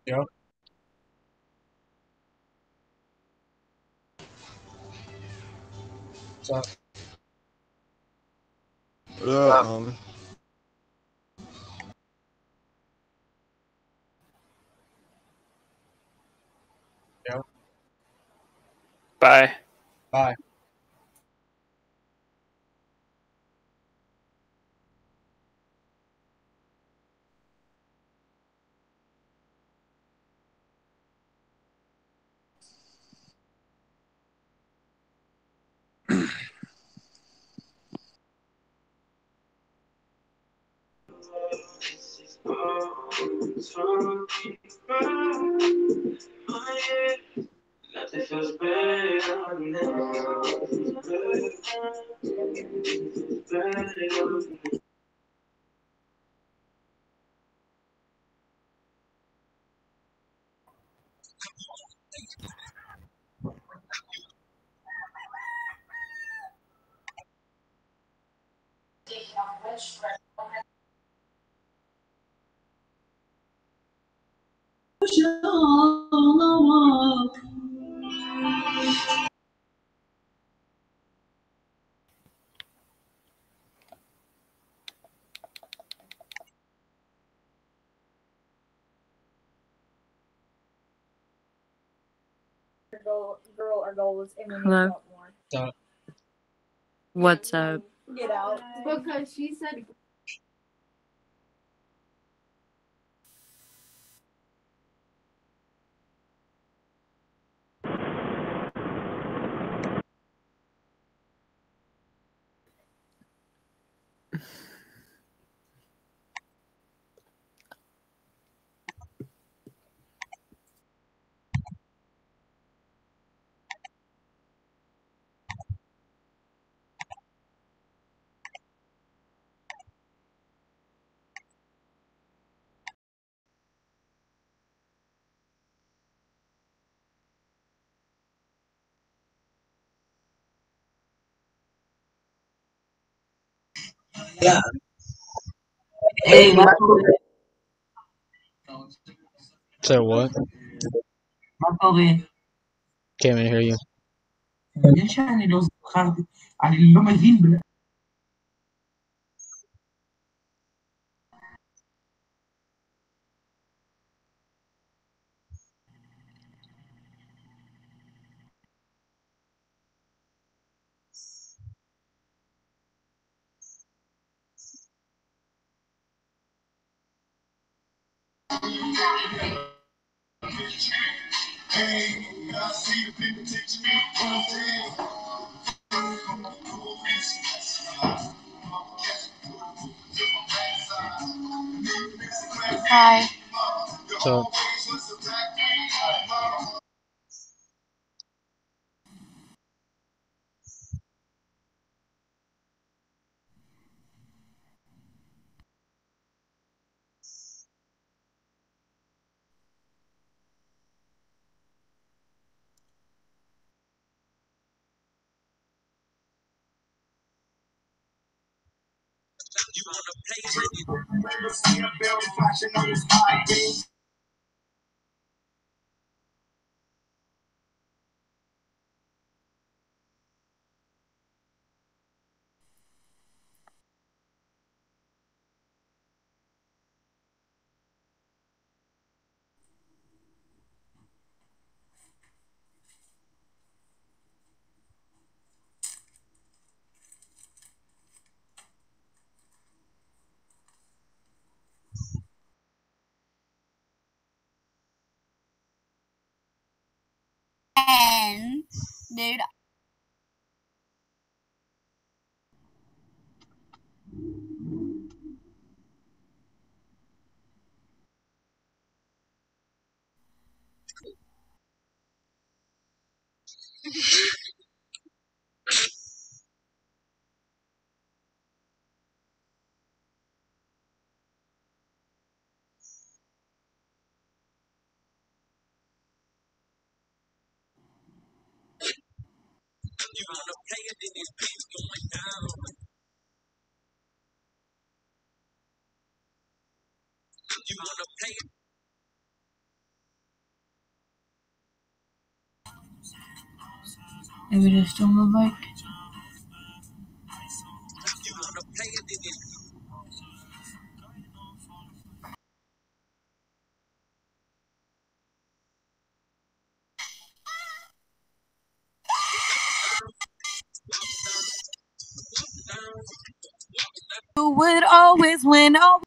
Yep. So, What up, yep. Bye. Bye. Hello. So, What's up? Get out. Because she said Yeah. Hey, Say what? Marco, Can't even hear you. ليش يعني لو خارج عن اللي هم الدين بلا hi. So, And dude, Maybe just still move like. You would always win. Always.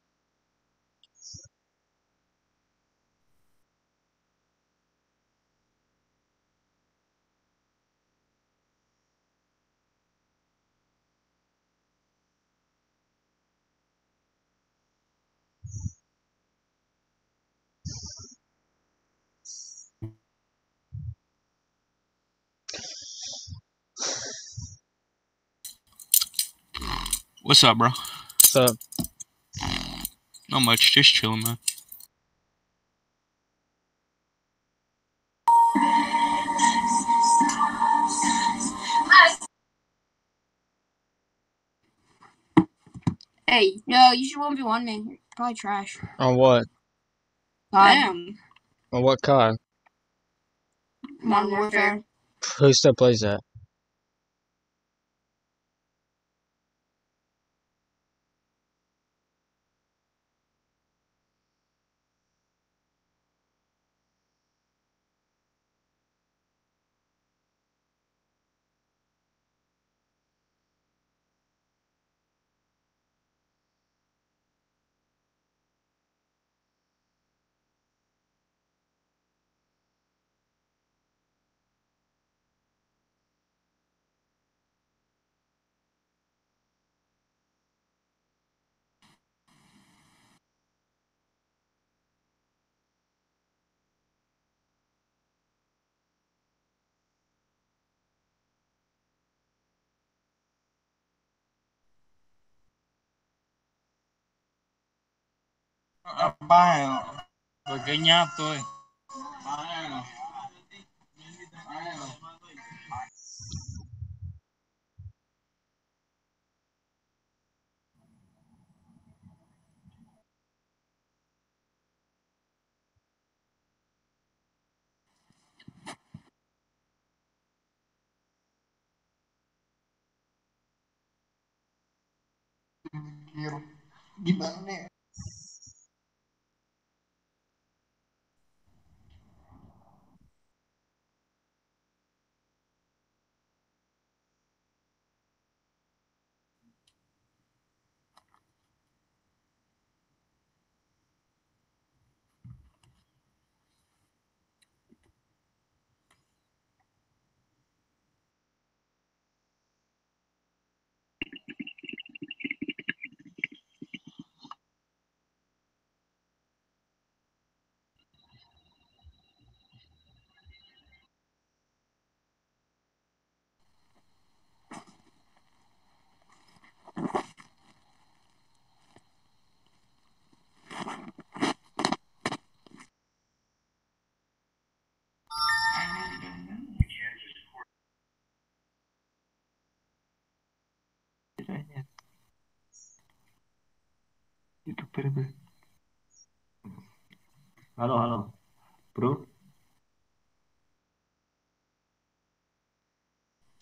What's up, bro? So, Not much, just chilling, man. Hey, yo, you should 1v1 me. You're probably trash. on what? Damn. On what card? Modern Warfare. Who still plays that? Pequeña estoy. Halo, halo, bro.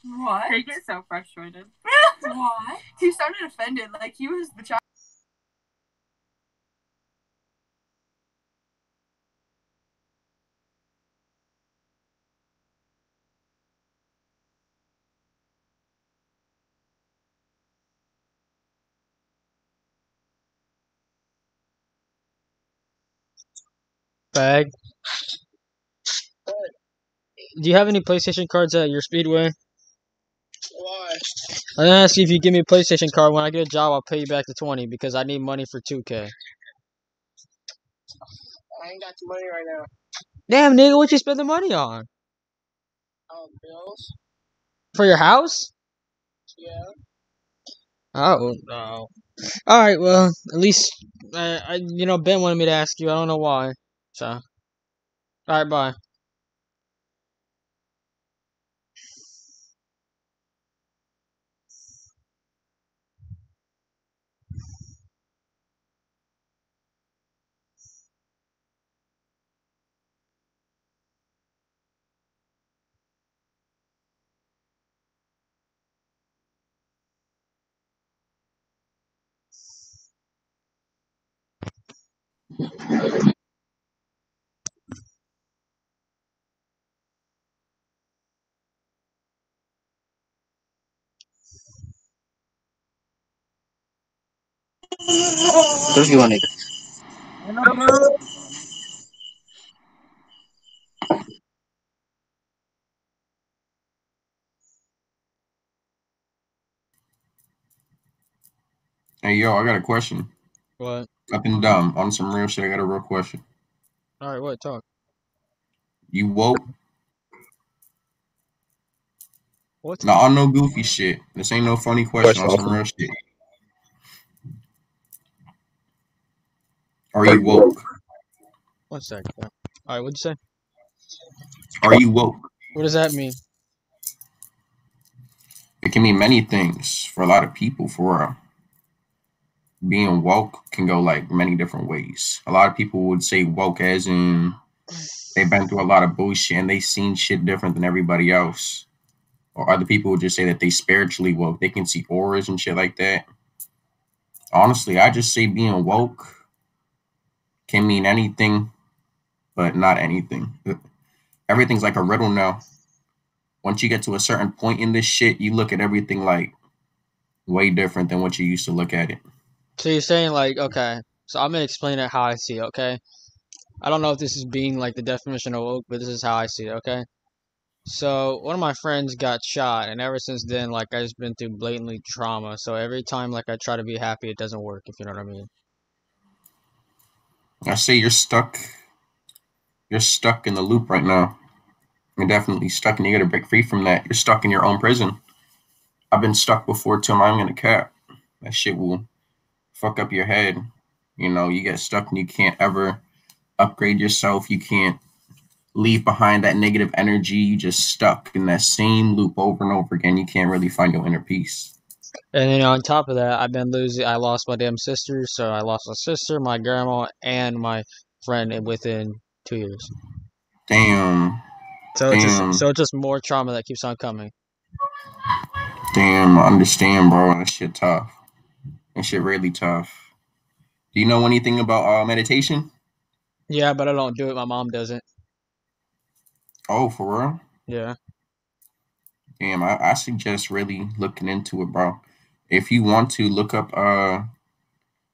What? They get so frustrated. What? He sounded offended, like he was the child. Bag. Do you have any PlayStation cards at your Speedway? Why? I'm gonna ask you if you give me a PlayStation card. When I get a job, I'll pay you back the 20 because I need money for 2K. I ain't got the money right now. Damn, nigga, what you spend the money on? Bills? For your house? Yeah. Oh, no. All right, well, at least Ben wanted me to ask you. I don't know why. So, all right, bye. Terus gimana itu? Hey, yo, I got a question. What? Up and dumb. On some real shit, I got a real question. All right, what? Talk. You woke? What? Nah, on no goofy shit. This ain't no funny question. On some real shit. Are you woke? 1 second. All right, what'd you say? Are you woke? What does that mean? It can mean many things for a lot of people. For being woke can go like many different ways. A lot of people would say woke as in they've been through a lot of bullshit and they seen shit different than everybody else. Or other people would just say that they spiritually woke. They can see auras and shit like that. Honestly, I just say being woke can mean anything, but not anything. Everything's like a riddle now. Once you get to a certain point in this shit, you look at everything like way different than what you used to look at it. So you're saying like, okay, so I'm gonna explain it how I see it, okay? I don't know if this is being like the definition of woke, but this is how I see it, okay? So one of my friends got shot, and ever since then, like I've just been through blatantly trauma. So every time like I try to be happy, it doesn't work, if you know what I mean. I say you're stuck. You're stuck in the loop right now. You're definitely stuck, and you got to break free from that. You're stuck in your own prison. I've been stuck before too. I'm gonna cap. That shit will fuck up your head. You know, you get stuck and you can't ever upgrade yourself. You can't leave behind that negative energy. You just stuck in that same loop over and over again. You can't really find your inner peace. And then on top of that, I've been losing. I lost my damn sister, so I lost my sister, my grandma, and my friend within 2 years. Damn. So Damn. it's just more trauma that keeps on coming. Damn. I understand, bro. That shit tough. That shit really tough. Do you know anything about meditation? Yeah, but I don't do it. My mom doesn't. Oh, for real? Yeah. Damn, I suggest really looking into it, bro. If you want to look up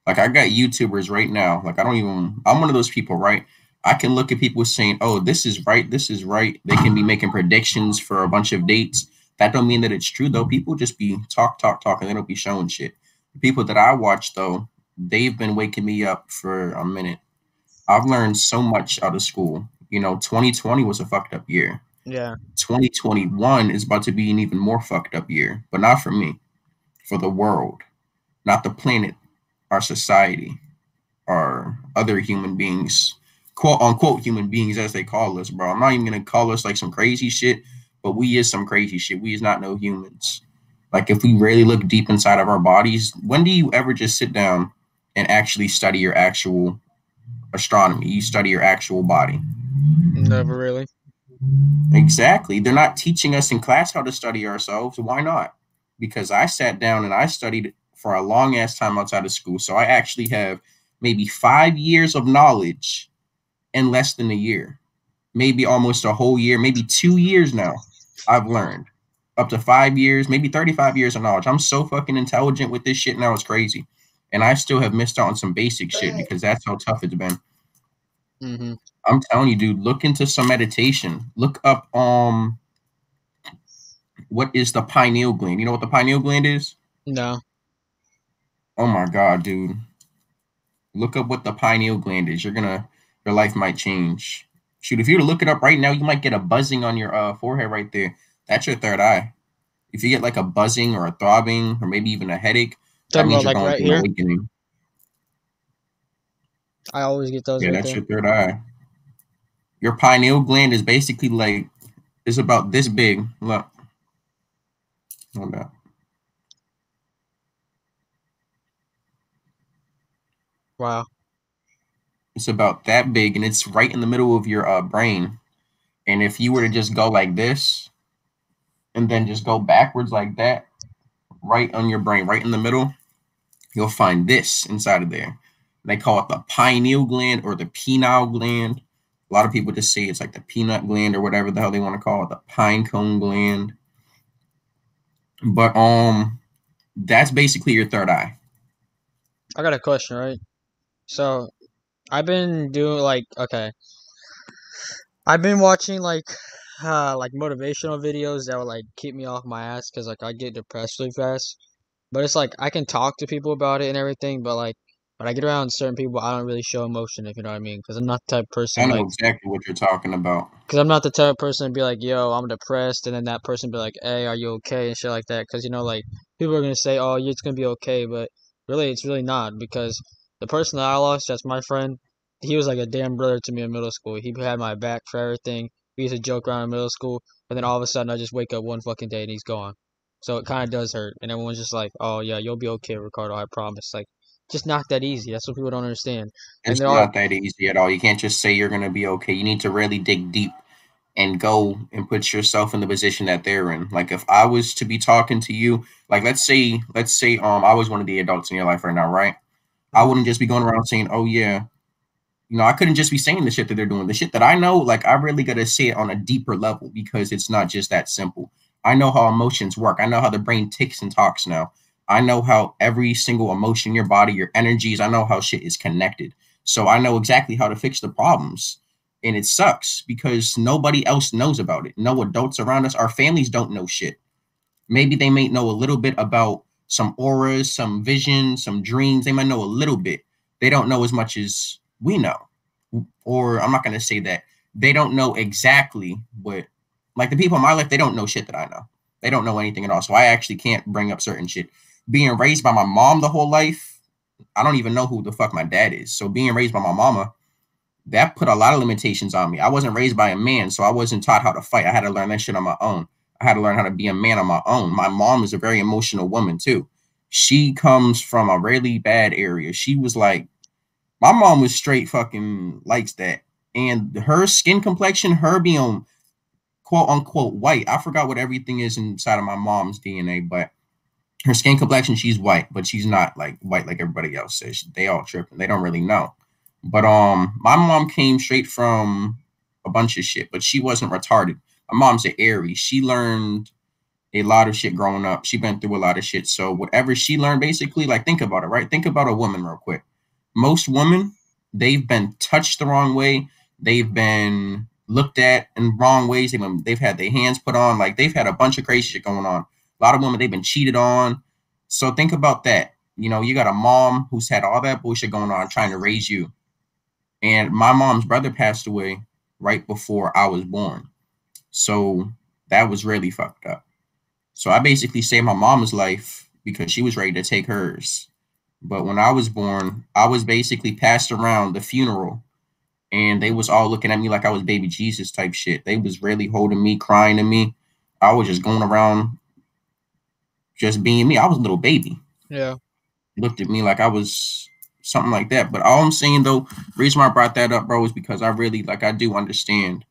like I got YouTubers right now. Like I'm one of those people, right? I can look at people saying, "Oh, this is right, this is right." They can be making predictions for a bunch of dates. That don't mean that it's true though. People just be talk, and they don't be showing shit. The people that I watch though, they've been waking me up for a minute. I've learned so much out of school. You know, 2020 was a fucked up year. Yeah. 2021 is about to be an even more fucked up year, but not for me, for the world, not the planet, our society, our other human beings, quote unquote human beings as they call us, bro. I'm not even gonna call us like some crazy shit, but we is some crazy shit. We is not no humans. Like if we really look deep inside of our bodies, when do you ever just sit down and actually study your actual astronomy? You study your actual body. Never really. Exactly. They're not teaching us in class how to study ourselves. Why not? Because I sat down and I studied for a long ass time outside of school. So I actually have maybe 5 years of knowledge in less than a year. Maybe almost a whole year, maybe 2 years now. I've learned up to 5 years, maybe 35 years of knowledge. I'm so fucking intelligent with this shit now. It's crazy. And I still have missed out on some basic shit because that's how tough it's been. Mm-hmm. I'm telling you, dude, look into some meditation. Look up what is the pineal gland? You know what the pineal gland is? No. Oh my god, dude. Look up what the pineal gland is. Your life might change. Shoot, if you were to look it up right now, you might get a buzzing on your forehead right there. That's your third eye. If you get like a buzzing or a throbbing or maybe even a headache, that Talking means about you're like going right through an here. awakening. I always get those Yeah, right that's there. your third eye. Your pineal gland is basically like it's about this big. Look. Hold up. Wow. It's about that big and it's right in the middle of your brain. And if you were to just go like this and then just go backwards like that, right on your brain, right in the middle, you'll find this inside of there. They call it the pineal gland or the pineal gland. A lot of people just say it's like the peanut gland or whatever the hell they want to call it, the pine cone gland. But that's basically your third eye. I got a question, right? So I've been doing I've been watching like motivational videos that would like keep me off my ass because like I get depressed really fast. But it's like I can talk to people about it and everything, but like when I get around certain people, I don't really show emotion, if you know what I mean. Because I'm not the type of I person know like, exactly what you're talking about. because I'm not the type of person to be like, yo, I'm depressed, and then that person be like, hey, are you okay, and shit like that. Because you know, like people are gonna say, oh, it's gonna be okay, but really, it's really not. Because the person that I lost, that's my friend. He was like a damn brother to me in middle school. He had my back for everything. We used to joke around in middle school, but then all of a sudden, I just wake up one fucking day and he's gone. So it kind of does hurt, and everyone's just like, "Oh yeah, you'll be okay, Ricardo. I promise." Like, just not that easy. That's what people don't understand. And It's there are, not that easy at all. You can't just say you're going to be okay. You need to really dig deep and go and put yourself in the position that they're in. Like if I was to be talking to you, like let's say I was one of the adults in your life right now, right? I wouldn't just be going around saying, "Oh yeah," I couldn't just be saying the shit that they're doing. The shit that I know, like I really got to say it on a deeper level because it's not just that simple. I know how emotions work. I know how the brain ticks and talks now. I know how every single emotion in your body, your energies, I know how shit is connected. So I know exactly how to fix the problems. And it sucks because nobody else knows about it. No adults around us, our families don't know shit. Maybe they may know a little bit about some auras, some visions, some dreams. They might know a little bit. They don't know as much as we know. Or I'm not going to say that. They don't know exactly what, like the people in my life, they don't know shit that I know. They don't know anything at all. So I actually can't bring up certain shit. Being raised by my mom the whole life, I don't even know who the fuck my dad is. So being raised by my mama, that put a lot of limitations on me. I wasn't raised by a man, so I wasn't taught how to fight. I had to learn that shit on my own. I had to learn how to be a man on my own. My mom is a very emotional woman too. She comes from a really bad area. She was like, my mom was straight fucking likes that. And her skin complexion, her being quote unquote white, I forgot what everything is inside of my mom's DNA, but her skin complexion, she's white, but she's not like white like everybody else says. They all tripping. They don't really know. But my mom came straight from a bunch of shit, but she wasn't retarded. My mom's an Aries. She learned a lot of shit growing up. She been through a lot of shit. So whatever she learned, basically, like think about it, right? Think about a woman real quick. Most women, they've been touched the wrong way. They've been looked at in wrong ways. They've had their hands put on. Like they've had a bunch of crazy shit going on. A lot of women, they've been cheated on. So think about that. You got a mom who's had all that bullshit going on trying to raise you. And my mom's brother passed away right before I was born. So that was really fucked up. So I basically saved my mom's life because she was ready to take hers. But when I was born, I was basically passed around the funeral and they was all looking at me like I was baby Jesus type shit. They was really holding me, crying to me. I was just going around just being me. I was a little baby. yeah, Looked at me like I was something like that. But all I'm saying though, the reason why I brought that up, bro, is because I really I do understand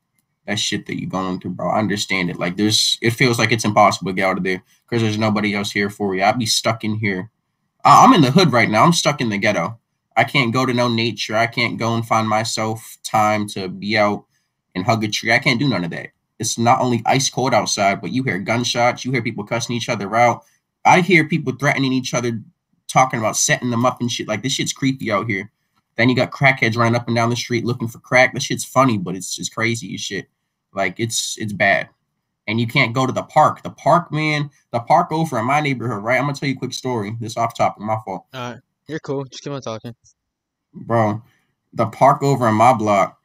that shit that you're going through, bro. I understand it. Like it feels like it's impossible to get out of there because there's nobody else here for you. I'd be stuck in here. I'm in the hood right now. I'm stuck in the ghetto. I can't go to no nature. I can't go and find myself time to be out and hug a tree. I can't do none of that. It's not only ice cold outside, but you hear gunshots. You hear people cussing each other out. I hear people threatening each other, talking about setting them up and shit. Like this shit's creepy out here. Then you got crackheads running up and down the street looking for crack. That shit's funny, but it's just crazy as shit. Like it's bad. And you can't go to the park. The park, man, the park over in my neighborhood, right? I'm gonna tell you a quick story. This off topic, my fault. all right, you're cool. Just keep on talking. Bro, the park over in my block,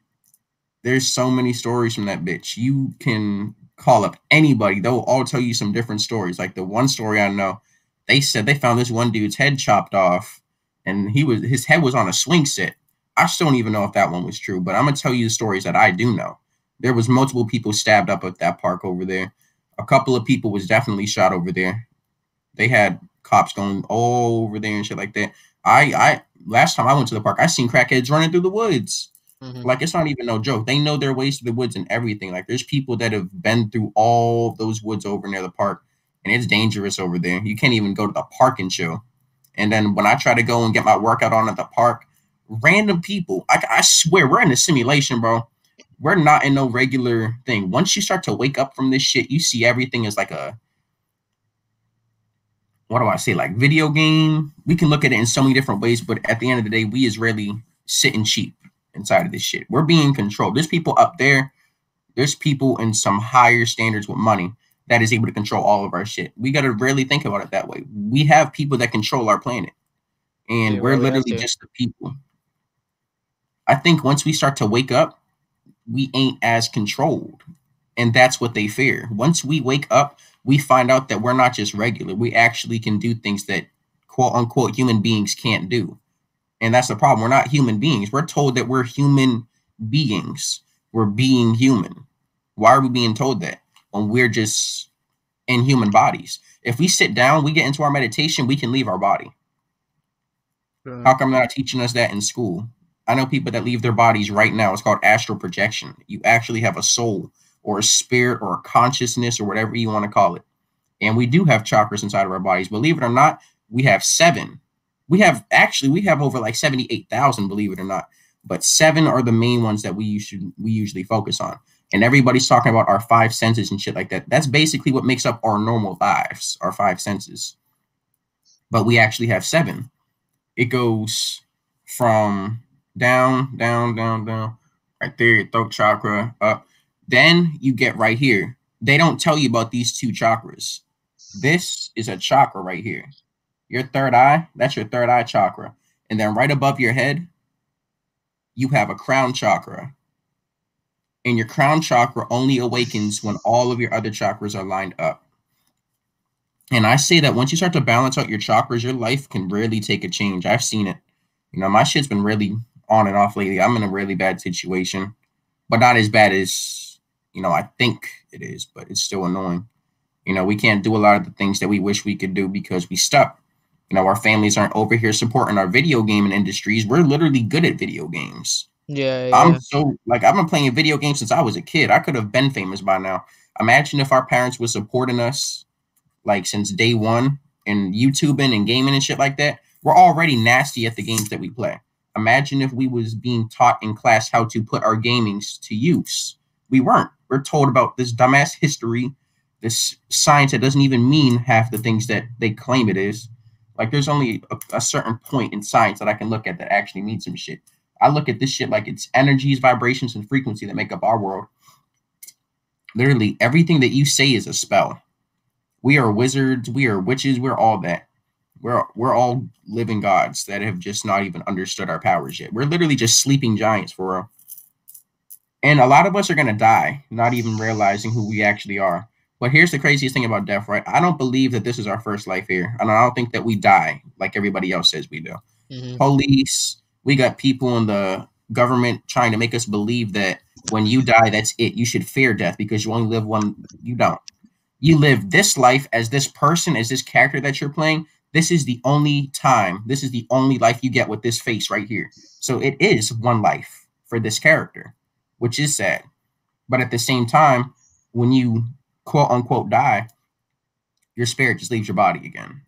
there's so many stories from that bitch. You can call up anybody. They'll all tell you some different stories. Like the one story I know, they said they found this one dude's head chopped off and his head was on a swing set. I still don't even know if that one was true, but I'm gonna tell you the stories that I do know. There was multiple people stabbed up at that park over there. A couple of people was definitely shot over there. They had cops going all over there and shit like that. I last time I went to the park, I seen crackheads running through the woods. Mm-hmm. Like it's not even no joke. They know their ways to the woods and everything. Like there's people that have been through all those woods over near the park, and it's dangerous over there. You can't even go to the park and chill. And then when I try to go and get my workout on at the park, random people. I swear, we're in a simulation, bro. We're not in no regular thing. Once you start to wake up from this shit, you see everything as like a, what do I say, like video game. We can look at it in so many different ways, but at the end of the day, we is really sitting cheap inside of this shit. We're being controlled. There's people up there. There's people in some higher standards with money that is able to control all of our shit. We got to really think about it that way. We have people that control our planet, and Yeah, we're well, we have literally to. just the people. I think once we start to wake up, we ain't as controlled, and that's what they fear. Once we wake up, we find out that we're not just regular. We actually can do things that quote unquote human beings can't do. And that's the problem. We're not human beings. We're told that we're human beings. We're being human. Why are we being told that when we're just in human bodies? If we sit down, we get into our meditation, we can leave our body. How come they're not teaching us that in school? I know people that leave their bodies right now. It's called astral projection. You actually have a soul or a spirit or a consciousness or whatever you want to call it. And we do have chakras inside of our bodies. Believe it or not, we have 7. We have over like 78,000, believe it or not. But 7 are the main ones that we usually focus on. And everybody's talking about our 5 senses and shit like that. That's basically what makes up our normal lives, our 5 senses. But we actually have 7. It goes from down, down, down, down, right there, your throat chakra, up. Then you get right here. They don't tell you about these 2 chakras. This is a chakra right here. Your third eye, that's your third eye chakra. And then right above your head, you have a crown chakra. And your crown chakra only awakens when all of your other chakras are lined up. And I say that once you start to balance out your chakras, your life can really take a change. I've seen it. You know, my shit's been really on and off lately. I'm in a really bad situation, but not as bad as, you know, I think it is, but it's still annoying. You know, we can't do a lot of the things that we wish we could do because we stuck. You know, our families aren't over here supporting our video gaming industries. We're literally good at video games. Yeah, I'm yeah. so, like, I've been playing video games since I was a kid. I could have been famous by now. Imagine if our parents were supporting us, like, since day one and YouTubing and gaming and shit like that. We're already nasty at the games that we play. Imagine if we was being taught in class how to put our gamings to use. We weren't. We're told about this dumbass history, this science that doesn't even mean half the things that they claim it is. Like, there's only a certain point in science that I can look at that actually means some shit. I look at this shit like it's energies, vibrations, and frequency that make up our world. Literally, everything that you say is a spell. We are wizards, we are witches, we're all that. We're all living gods that have just not even understood our powers yet. We're literally just sleeping giants for real. And a lot of us are going to die, not even realizing who we actually are. But here's the craziest thing about death, right? I don't believe that this is our first life here. And I don't think that we die like everybody else says we do. Mm-hmm. Police, we got people in the government trying to make us believe that when you die, that's it. You should fear death because you only live one. You don't. You live this life as this person, as this character that you're playing. This is the only time. This is the only life you get with this face right here. So it is one life for this character, which is sad. But at the same time, when you quote unquote die, your spirit just leaves your body again.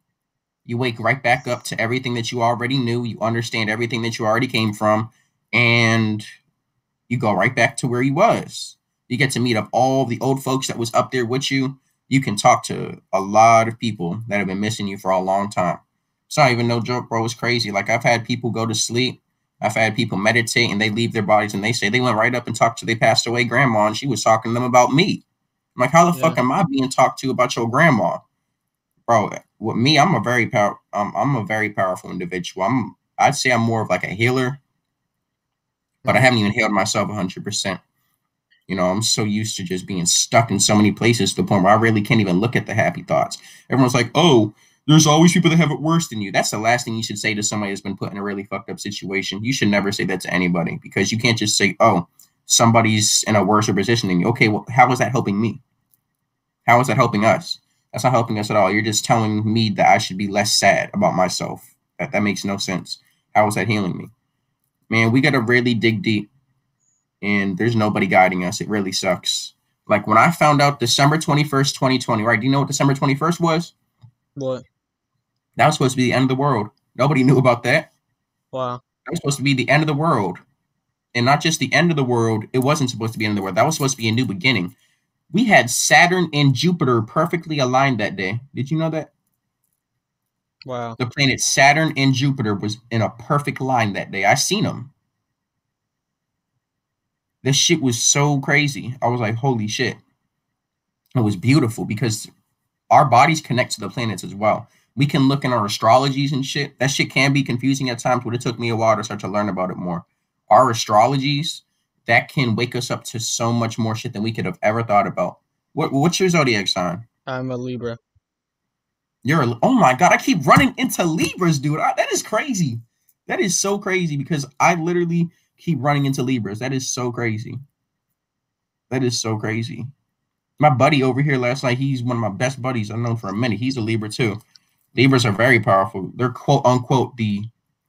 You wake right back up to everything that you already knew. You understand everything that you already came from, and you go right back to where you was. You get to meet up all the old folks that was up there with you. You can talk to a lot of people that have been missing you for a long time. It's not even no joke, bro. It's crazy. Like, I've had people go to sleep. I've had people meditate and they leave their bodies and they say they went right up and talked to their passed away grandma and she was talking to them about me. I'm like, how the fuck am I being talked to about your grandma? Bro, with me, I'm a very powerful individual. I'd say I'm more of like a healer, but I haven't even healed myself 100%. You know, I'm so used to just being stuck in so many places to the point where I really can't even look at the happy thoughts. Everyone's like, oh, there's always people that have it worse than you. That's the last thing you should say to somebody that's been put in a really fucked up situation. You should never say that to anybody because you can't just say, oh, somebody's in a worse position than you. Okay, well, how is that helping me? How is that helping us? That's not helping us at all. You're just telling me that I should be less sad about myself. That makes no sense. How is that healing me? Man, we got to really dig deep. And there's nobody guiding us. It really sucks. Like, when I found out December 21st, 2020, right? Do you know what December 21st was? What? That was supposed to be the end of the world. Nobody knew about that. Wow. was supposed to be the end of the world. And not just the end of the world, it wasn't supposed to be the end of the world. That was supposed to be a new beginning. We had Saturn and Jupiter perfectly aligned that day. Did you know that? Wow. The planet Saturn and Jupiter was in a perfect line that day. I seen them. This shit was so crazy. I was like, holy shit. It was beautiful because our bodies connect to the planets as well. We can look in our astrologies and shit. That shit can be confusing at times, but it took me a while to start to learn about it more. Our astrologies, that can wake us up to so much more shit than we could have ever thought about. What's your zodiac sign? I'm a Libra. Oh my God, I keep running into Libras, dude. That is crazy. That is so crazy because I literally keep running into Libras. That is so crazy. That is so crazy. My buddy over here last night, he's one of my best buddies I've known for a minute. He's a Libra too. Libras are very powerful. They're quote unquote the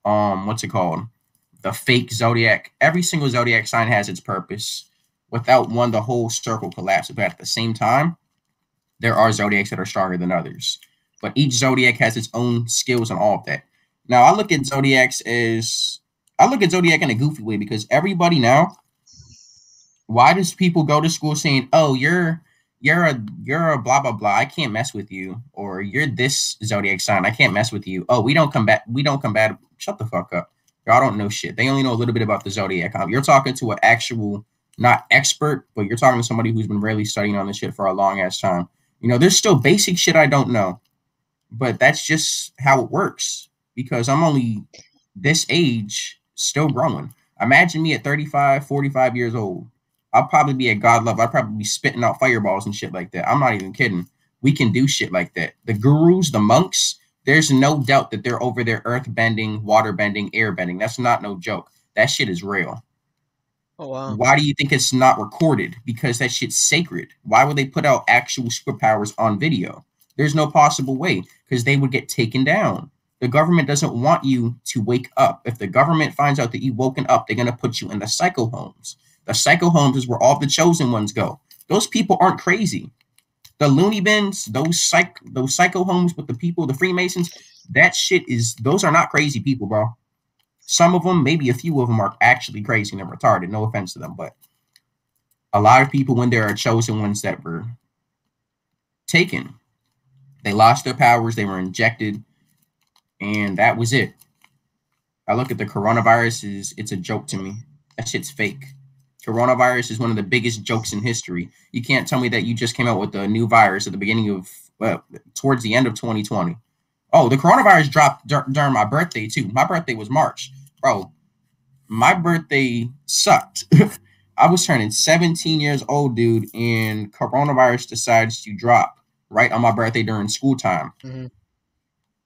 what's it called? The fake zodiac. Every single zodiac sign has its purpose. Without one, the whole circle collapses. But at the same time, there are zodiacs that are stronger than others. But each zodiac has its own skills and all of that. Now I look at zodiac in a goofy way because everybody now, why does people go to school saying, "Oh, you're a blah blah blah. I can't mess with you," or "You're this zodiac sign. I can't mess with you." Oh, we don't combat. Shut the fuck up. Y'all don't know shit. They only know a little bit about the zodiac. You're talking to an actual, not expert, but you're talking to somebody who's been really studying on this shit for a long ass time. You know, there's still basic shit I don't know, but that's just how it works because I'm only this age, still growing. Imagine me at 35, 45 years old. I'll probably be at God level. I'll probably be spitting out fireballs and shit like that. I'm not even kidding. We can do shit like that. The gurus, the monks, there's no doubt that they're over there earth bending, water bending, air bending. That's not no joke. That shit is real. Oh, wow. Why do you think it's not recorded? Because that shit's sacred. Why would they put out actual superpowers on video? There's no possible way because they would get taken down. The government doesn't want you to wake up. If the government finds out that you've woken up, they're going to put you in the psycho homes. The psycho homes is where all the chosen ones go. Those people aren't crazy. The loony bins, those psycho homes with the people, the Freemasons, that shit is, those are not crazy people, bro. Some of them, maybe a few of them are actually crazy and they're retarded. No offense to them, but a lot of people, when there are chosen ones that were taken, they lost their powers, they were injected, and that was it. I look at the coronavirus, it's a joke to me. That shit's fake. Coronavirus is one of the biggest jokes in history. You can't tell me that you just came out with a new virus at the beginning of, towards the end of 2020. Oh, the coronavirus dropped during my birthday, too. My birthday was March. Bro, my birthday sucked. I was turning 17 years old, dude, and coronavirus decides to drop right on my birthday during school time. Mm-hmm.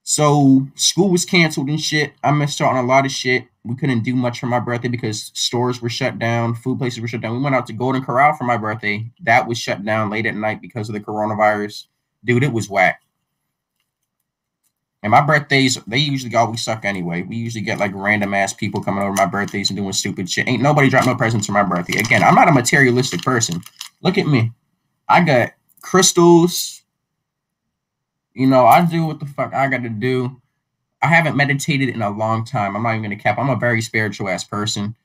So school was canceled and shit. I missed out on a lot of shit. We couldn't do much for my birthday because stores were shut down, food places were shut down. We went out to Golden Corral for my birthday. That was shut down late at night because of the coronavirus. Dude, it was whack. And my birthdays, they usually always suck anyway. We usually get like random ass people coming over my birthdays and doing stupid shit. Ain't nobody dropped no presents for my birthday. Again, I'm not a materialistic person. Look at me. I got crystals. You know, I do what the fuck I got to do. I haven't meditated in a long time. I'm not even going to cap. I'm a very spiritual ass person,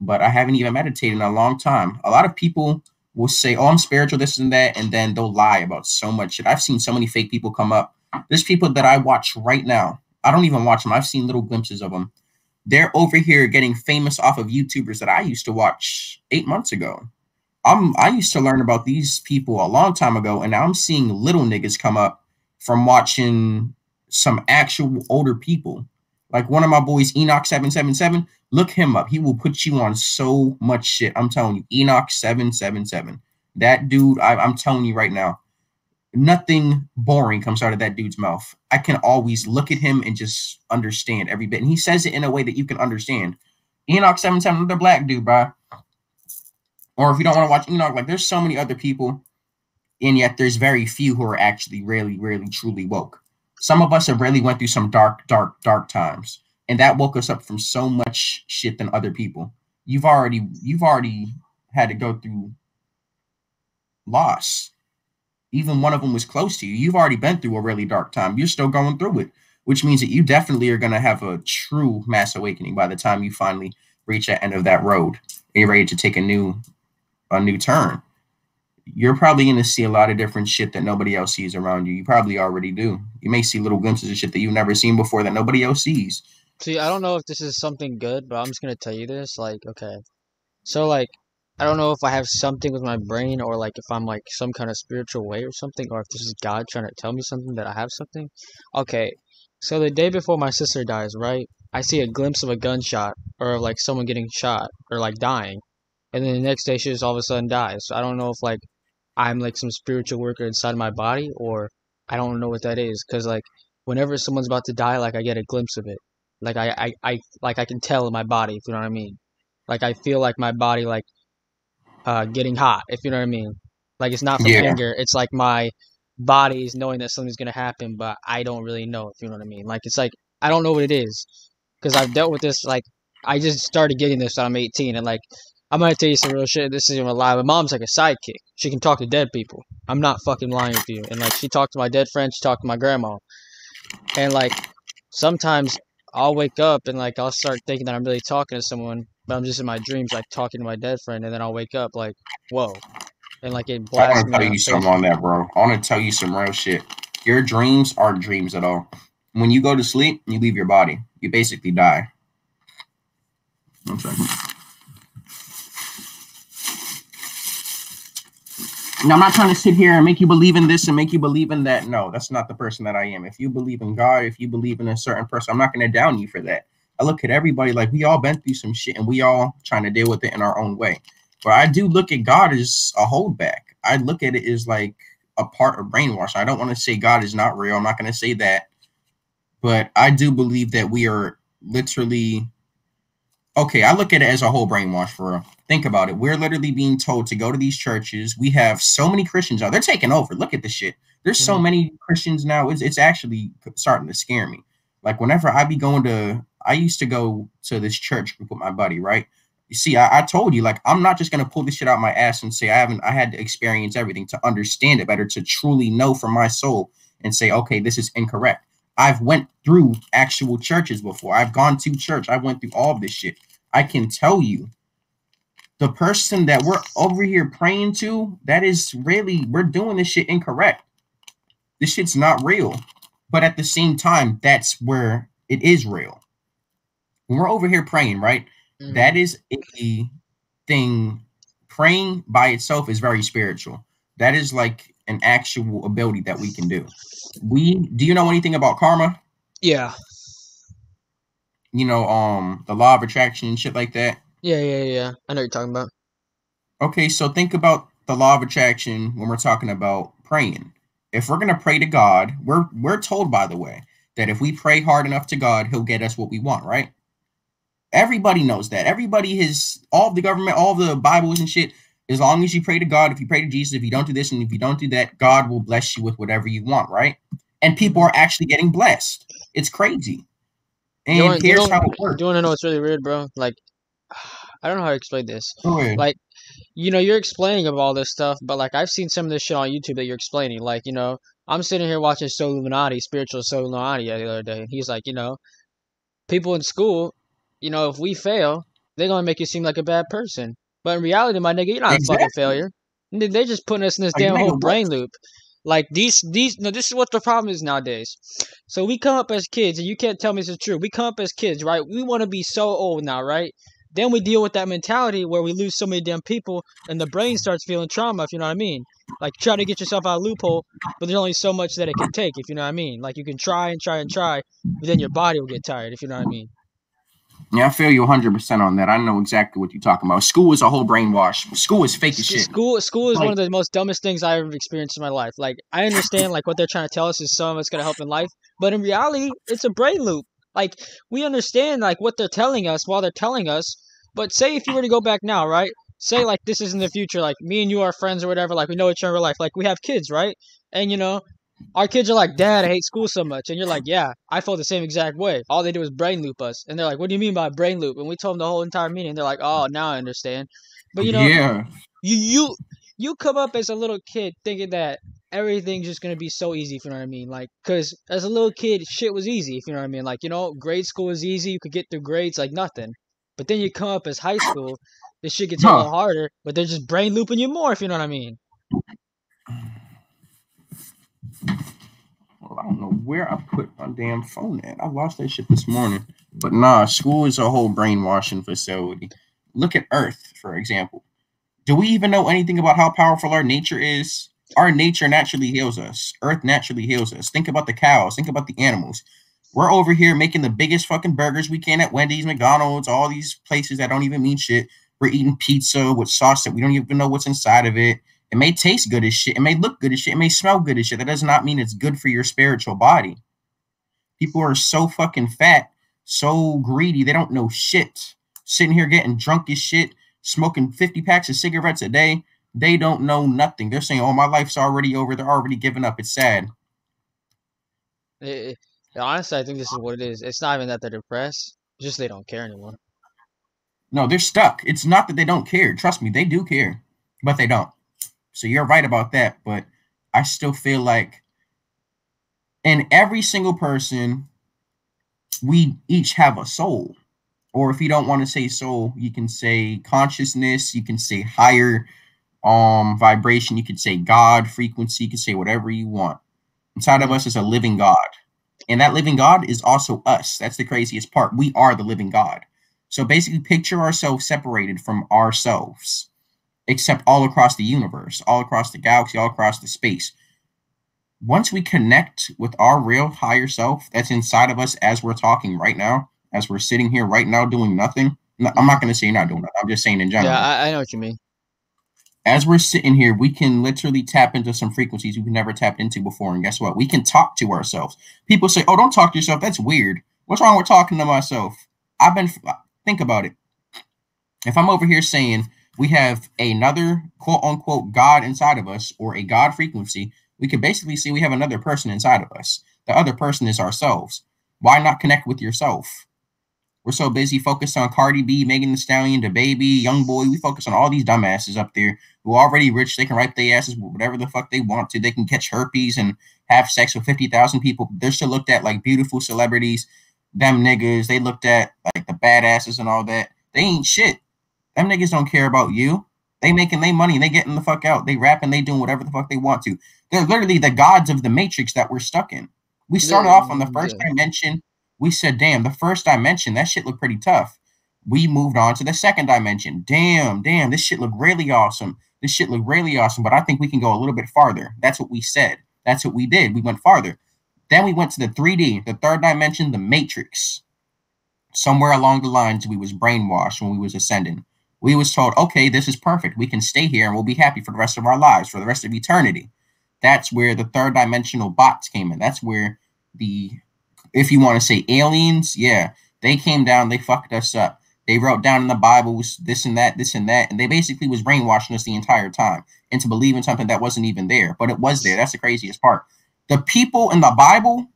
but I haven't even meditated in a long time. A lot of people will say, "Oh, I'm spiritual, this and that," and then they'll lie about so much shit. I've seen so many fake people come up. There's people that I watch right now. I don't even watch them. I've seen little glimpses of them. They're over here getting famous off of YouTubers that I used to watch 8 months ago. I used to learn about these people a long time ago, and now I'm seeing little niggas come up from watching some actual older people. Like one of my boys, Enoch777, look him up. He will put you on so much shit. I'm telling you, Enoch777. That dude, I'm telling you right now, nothing boring comes out of that dude's mouth. I can always look at him and just understand every bit. And he says it in a way that you can understand. Enoch777, another black dude, bro. Or if you don't want to watch Enoch, like there's so many other people, and yet there's very few who are actually really, really, truly woke. Some of us have really went through some dark times, and that woke us up from so much shit than other people. You've already had to go through loss. Even one of them was close to you. You've already been through a really dark time. You're still going through it. which means that you definitely are going to have a true mass awakening by the time you finally reach the end of that road and you're ready to take a new turn. You're probably going to see a lot of different shit that nobody else sees around you. You probably already do. You may see little glimpses of shit that you've never seen before that nobody else sees. See, I don't know if this is something good, but I'm just gonna tell you this. Like, okay, so like, I don't know if I have something with my brain or like if I'm like some kind of spiritual way or something, or if this is God trying to tell me something that I have something. Okay, so the day before my sister dies, right? I see a glimpse of a gunshot or of like someone getting shot or like dying, and then the next day she just all of a sudden dies. So I don't know if like I'm like some spiritual worker inside my body or I don't know what that is, because like whenever someone's about to die, like I get a glimpse of it. Like like I can tell in my body, if you know what I mean. Like I feel like my body like getting hot, if you know what I mean. Like it's not from Yeah. anger, it's like my body is knowing that something's gonna happen, but I don't really know, if you know what I mean. Like it's like I don't know what it is, because I've dealt with this. Like I just started getting this when I'm 18, and like I'm gonna tell you some real shit. This isn't a lie. My mom's like a sidekick. She can talk to dead people. I'm not fucking lying to you. And like she talked to my dead friend, she talked to my grandma, and like sometimes I'll wake up and like I'll start thinking that I'm really talking to someone, but I'm just in my dreams like talking to my dead friend, and then I'll wake up like, whoa, and like it I blasts want to me tell on you something on Facebook. that, bro. I want to tell you some real shit. Your dreams aren't dreams at all. When you go to sleep, you leave your body. You basically die. One second. Now, I'm not trying to sit here and make you believe in this and make you believe in that. No, that's not the person that I am. If you believe in God, if you believe in a certain person, I'm not going to down you for that. I look at everybody like we all been through some shit and we all trying to deal with it in our own way. But I do look at God as a holdback. I look at it as like a part of brainwash. I don't want to say God is not real. I'm not going to say that. But I do believe that we are literally okay, I look at it as a whole brainwash for real. Think about it. We're literally being told to go to these churches. We have so many Christians out. They're taking over. Look at this shit. There's so Hmm. many Christians now. It's actually starting to scare me. Like whenever I be going to, I used to go to this church with my buddy, right? You see, I told you, like, I'm not just gonna pull this shit out my ass and say I had to experience everything to understand it better, to truly know from my soul and say, okay, this is incorrect. I've went through actual churches before. I've gone to church. I went through all of this shit. I can tell you, the person that we're over here praying to, that is really, we're doing this shit incorrect. This shit's not real. But at the same time, that's where it is real. When we're over here praying, right? Hmm. That is a thing. Praying by itself is very spiritual. That is like an actual ability that we can do. Do you know anything about karma? Yeah. You know, the law of attraction and shit like that. Yeah. I know what you're talking about. Okay, so think about the law of attraction when we're talking about praying. If we're gonna pray to God, we're told, by the way, that if we pray hard enough to God, He'll get us what we want, right? Everybody knows that. Everybody has all of the government, all the Bibles and shit. As long as you pray to God, if you pray to Jesus, if you don't do this and if you don't do that, God will bless you with whatever you want, right? And people are actually getting blessed. It's crazy. And here's how it Do works. you want to know what's really weird, bro? Like, I don't know how to explain this. Go ahead. Like, you know, you're explaining of all this stuff, but like I've seen some of this shit on YouTube that you're explaining. Like, you know, I'm sitting here watching So Illuminati, spiritual So Illuminati the other day, and he's like, you know, people in school, you know, if we fail, they're gonna make you seem like a bad person. But in reality, my nigga, you're not a fucking Exactly. failure. They're just putting us in this Like, damn whole nigga, what? brain loop. Like no, this is what the problem is nowadays. So we come up as kids, and you can't tell me this is true. We come up as kids, right? We want to be so old now, right? Then we deal with that mentality where we lose so many damn people, and the brain starts feeling trauma, if you know what I mean. Like try to get yourself out of a loophole, but there's only so much that it can take, if you know what I mean. Like you can try and try and try, but then your body will get tired, if you know what I mean. Yeah, I feel you 100% on that. I know exactly what you're talking about. School is a whole brainwash. School is fake as shit. School is one Like, of the most dumbest things I ever experienced in my life. Like I understand like what they're trying to tell us is some of it's gonna help in life, but in reality, it's a brain loop. Like we understand like what they're telling us while they're telling us, but say if you were to go back now, right? Say like this is in the future, like me and you are friends or whatever, like we know each other in real life, like we have kids, right? And you know, our kids are like, Dad, I hate school so much. And you're like, yeah, I felt the same exact way. All they do is brain loop us. And they're like, what do you mean by brain loop? And we told them the whole entire meaning. They're like, oh, now I understand. But you know, yeah. you you you come up as a little kid thinking that everything's just gonna be so easy, if you know what I mean. Like, cause as a little kid, shit was easy, if you know what I mean. Like, grade school was easy. You could get through grades like nothing. But then you come up as high school, this shit gets a Huh. little harder. But they're just brain looping you more, if you know what I mean. Well, I don't know where I put my damn phone at. I lost that shit this morning. But nah, school is a whole brainwashing facility. Look at Earth, for example. Do we even know anything about how powerful our nature is? Our nature naturally heals us. Earth naturally heals us. Think about the cows. Think about the animals. We're over here making the biggest fucking burgers we can at Wendy's, McDonald's, all these places that don't even mean shit. We're eating pizza with sauce that we don't even know what's inside of it. It may taste good as shit. It may look good as shit. It may smell good as shit. That does not mean it's good for your spiritual body. People are so fucking fat, so greedy, they don't know shit. Sitting here getting drunk as shit, smoking 50 packs of cigarettes a day. They don't know nothing. They're saying, oh, my life's already over. They're already giving up. It's sad. Honestly, I think this is what it is. It's not even that they're depressed. It's just they don't care anymore. No, they're stuck. It's not that they don't care. Trust me, they do care, but they don't. So you're right about that. But I still feel like in every single person, we each have a soul. Or if you don't want to say soul, you can say consciousness, you can say higher vibration, you could say God, frequency, you can say whatever you want. Inside of us is a living God. And that living God is also us. That's the craziest part. We are the living God. So basically picture ourselves separated from ourselves, except all across the universe, all across the galaxy, all across the space. Once we connect with our real higher self that's inside of us as we're talking right now, as we're sitting here right now doing nothing. I'm not going to say you're not doing nothing. I'm just saying in general. Yeah, I know what you mean. As we're sitting here, we can literally tap into some frequencies we've never tapped into before. And guess what? We can talk to ourselves. People say, oh, don't talk to yourself. That's weird. What's wrong with talking to myself? Think about it. If I'm over here saying we have another quote unquote God inside of us or a God frequency, we can basically see we have another person inside of us. The other person is ourselves. Why not connect with yourself? We're so busy focused on Cardi B, Megan Thee Stallion, DaBaby, Young Boy. We focus on all these dumbasses up there who are already rich. They can wipe their asses with whatever the fuck they want to. They can catch herpes and have sex with 50,000 people. They're still looked at like beautiful celebrities. Them niggas, they looked at like the badasses and all that. They ain't shit. Them niggas don't care about you. They making their money and they getting the fuck out. They rapping, they doing whatever the fuck they want to. They're literally the gods of the matrix that we're stuck in. We started off on the first dimension. We said, damn, the first dimension, that shit looked pretty tough. We moved on to the second dimension. Damn, this shit looked really awesome. This shit looked really awesome, but I think we can go a little bit farther. That's what we said. That's what we did. We went farther. Then we went to the 3D, the third dimension, the matrix. Somewhere along the lines, we was brainwashed when we was ascending. We was told, okay, this is perfect. We can stay here and we'll be happy for the rest of our lives, for the rest of eternity. That's where the third dimensional bots came in. That's where if you want to say aliens, yeah, they came down, they fucked us up. They wrote down in the Bible this and that, and they basically was brainwashing us the entire time into believing something that wasn't even there, but it was there. That's the craziest part. The people in the Bible,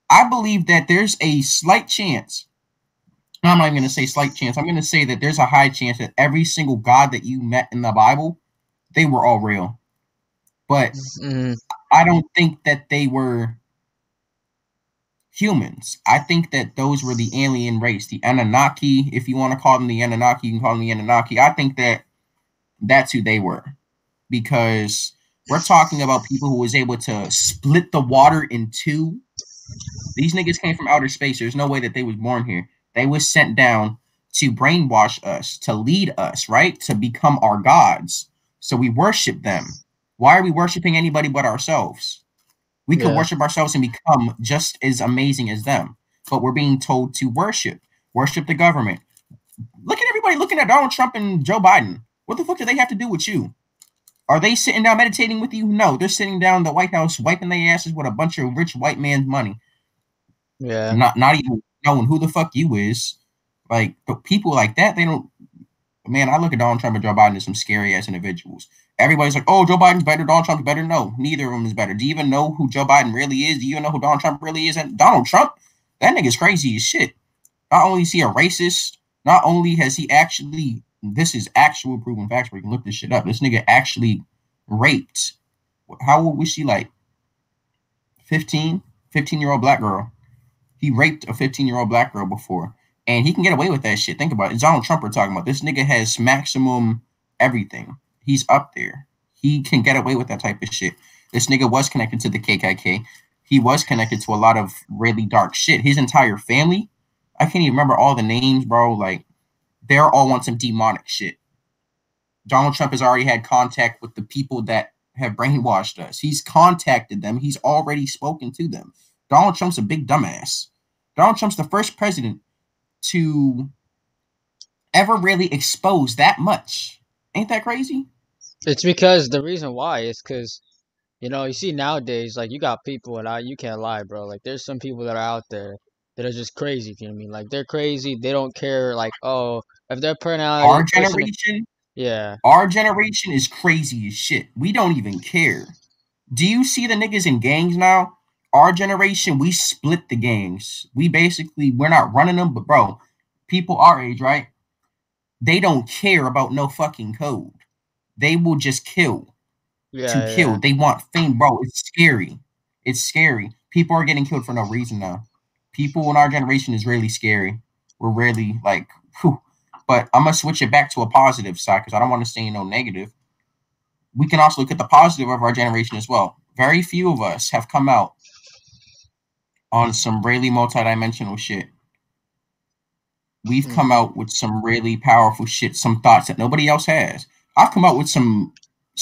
I believe that there's a slight chance. I'm not even going to say slight chance. I'm going to say that there's a high chance that every single God that you met in the Bible, they were all real. But I don't think that they were humans. I think that those were the alien race, the Anunnaki. If you want to call them the Anunnaki, you can call them the Anunnaki. I think that that's who they were, because we're talking about people who was able to split the water in two. These niggas came from outer space. There's no way that they was born here. They was sent down to brainwash us, to lead us, right? To become our gods. So we worship them. Why are we worshiping anybody but ourselves? We could worship ourselves and become just as amazing as them. But we're being told to worship the government. Look at everybody looking at Donald Trump and Joe Biden. What the fuck do they have to do with you? Are they sitting down meditating with you? No, they're sitting down in the White House wiping their asses with a bunch of rich white man's money. Yeah. Not even knowing who the fuck you is. Like, people like that, they don't. Man, I look at Donald Trump and Joe Biden as some scary ass individuals. Everybody's like, oh, Joe Biden's better, Donald Trump's better. No, neither of them is better. Do you even know who Joe Biden really is? Do you even know who Donald Trump really is? And Donald Trump, that nigga's crazy as shit. Not only is he a racist, not only has he actually, this is actual proven facts where you can look this shit up. This nigga actually raped how old was she? Like 15, 15-year-old black girl. He raped a 15-year-old black girl before, and he can get away with that shit. Think about it. It's Donald Trump we're talking about. This nigga has maximum everything. He's up there. He can get away with that type of shit. This nigga was connected to the KKK. He was connected to a lot of really dark shit. His entire family, I can't even remember all the names, bro. Like, they're all on some demonic shit. Donald Trump has already had contact with the people that have brainwashed us. He's contacted them. He's already spoken to them. Donald Trump's a big dumbass. Donald Trump's the first president to ever really expose that much. Ain't that crazy? It's because the reason why is because, you know, you see nowadays, like, you got people, and you can't lie, bro. Like, there's some people that are out there that are just crazy, if you know what I mean. Like, they're crazy. They don't care, like, oh, if their Our person, generation, yeah. our generation is crazy as shit. We don't even care. Do you see the niggas in gangs now? Our generation, we split the gangs. We're not running them, but bro, people our age, right? They don't care about no fucking code. They will just kill to Yeah, kill. yeah. They want fame, bro. It's scary. It's scary. People are getting killed for no reason now. People in our generation is really scary. We're really like, whew. But I'm gonna switch it back to a positive side because I don't want to say no negative. We can also look at the positive of our generation as well. Very few of us have come out on some really multidimensional shit. We've come out with some really powerful shit, some thoughts that nobody else has. I've come out with some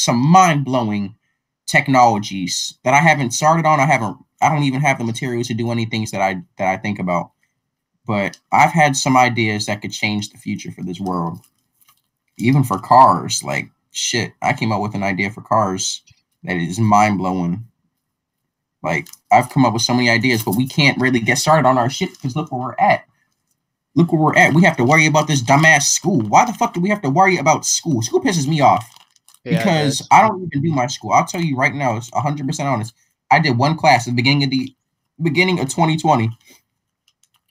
mind-blowing technologies that I haven't started on. I don't even have the materials to do any things that I think about. But I've had some ideas that could change the future for this world. Even for cars, like shit. I came up with an idea for cars that is mind-blowing. Like, I've come up with so many ideas, but we can't really get started on our shit because look where we're at. Look where we're at. We have to worry about this dumbass school. Why the fuck do we have to worry about school? School pisses me off Yeah, because I don't even do my school. I'll tell you right now, it's 100% honest. I did one class at the beginning of 2020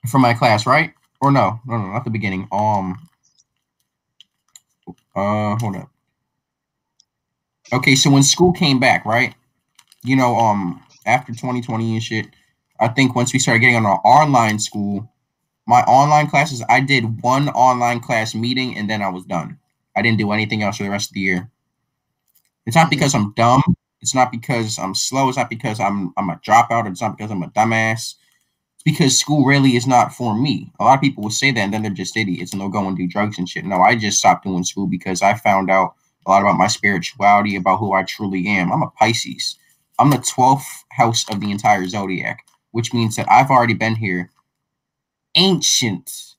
for my class, right? Or no, not the beginning. Hold up. Okay, so when school came back, right? You know, after 2020 and shit, I think once we started getting on our online school, my online classes, I did one online class meeting and then I was done. I didn't do anything else for the rest of the year. It's not because I'm dumb. It's not because I'm slow. It's not because I'm a dropout. It's not because I'm a dumbass. It's because school really is not for me. A lot of people will say that and then they're just idiots and they'll go and do drugs and shit. No, I just stopped doing school because I found out a lot about my spirituality, about who I truly am. I'm a Pisces. I'm the 12th house of the entire zodiac, which means that I've already been here ancient